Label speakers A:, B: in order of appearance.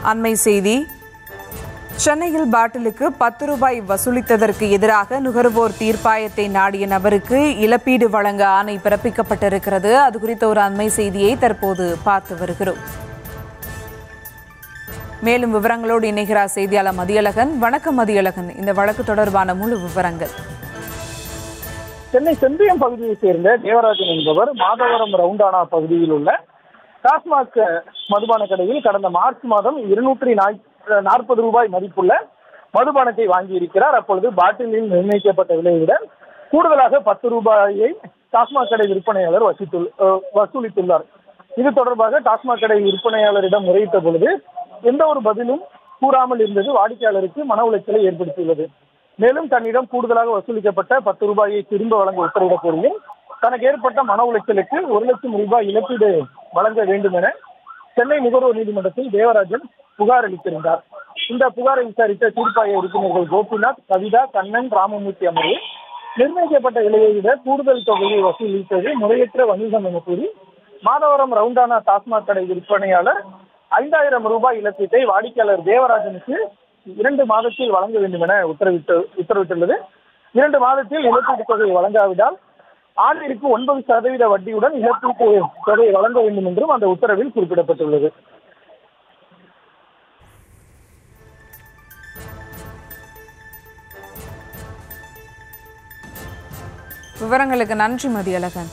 A: அண்மை செய்தி. சென்னையில் பாட்டிலுக்கு 10 ரூபாய் வசூலித்ததற்கு எதிராக நுகர்வோர் தீர்ப்பாயத்தை நாடிய நபருக்கு இழப்பீடு வழங்க ஆணை பிறப்பிக்கப்பட்டிருக்கிறது. அது குறித்த ஒரு அண்மை செய்தியை தற்போது பார்த்து வருகிறோம். மேலும் விவரங்களோடு இணைகிறார் செய்தியாளர் மதியழகன். வணக்கம் மதியழகன், இந்த வழக்கு தொடர்பான முழு விவரங்கள்.
B: சென்னை செம்பியம் பகுதியைச் சேர்ந்த தேவராஜன் என்பவர் மாதவரம் ரவுண்டானா பகுதியில் உள்ள டாஸ்மாக் மதுபான கடையில் கடந்த மார்ச் மாதம் 240 ரூபாய் மதிப்புள்ள மதுபானத்தை வாங்கியிருக்கிறார். அப்பொழுது பாட்டிலில் நிர்ணயிக்கப்பட்ட விலையை விட கூடுதலாக 10 ரூபாயை டாஸ்மாக் கடை விற்பனையாளர் வசூலித்துள்ளார். இது தொடர்பாக டாஸ்மாக் கடை விற்பனையாளரிடம் முறையிட்ட பொழுது எந்த ஒரு பதிலும் கூறாமல் இருந்தது வாடிக்கையாளருக்கு மன உளைச்சலை ஏற்படுத்தியுள்ளது. மேலும் தன்னிடம் கூடுதலாக வசூலிக்கப்பட்ட 10 ரூபாயை திரும்ப வழங்க உத்தரவிடக் கோரியும் தனக்கு ஏற்பட்ட மன உளைச்சலுக்கு 1 லட்சம் ரூபாய் இழப்பீடு வழங்க வேண்டும் என சென்னை நுகர்வோர் நீதிமன்றத்தில் தேவராஜன் புகார் அளித்திருந்தார். இந்த புகாரை விசாரித்த தீர்ப்பாய உறுப்பினர்கள் கோபிநாத், கவிதா, கண்ணன், ராமமூர்த்தி அமர்வு நிர்ணயிக்கப்பட்ட விலையை விட கூடுதல் தொகையை வசூலித்தது முறையற்ற வணிகம் என கூறி மாதவரம் ரவுண்டானா டாஸ்மாக் கடை விற்பனையாளர் 5000 ரூபாய் இழப்பீட்டை வாடிக்கையாளர் தேவராஜனுக்கு 2 மாதத்தில் வழங்க வேண்டும் என உத்தரவிட்டுள்ளது. 2 மாதத்தில் இழப்பீட்டு தொகையை வழங்காவிட்டால் ஆண்டிற்கு 9% வட்டியுடன் இழப்பீட்டு தொகையை வழங்க வேண்டும் என்றும் அந்த உத்தரவில் குறிப்பிடப்பட்டுள்ளது.
A: விவரங்களுக்கு நன்றி மதியழகன்.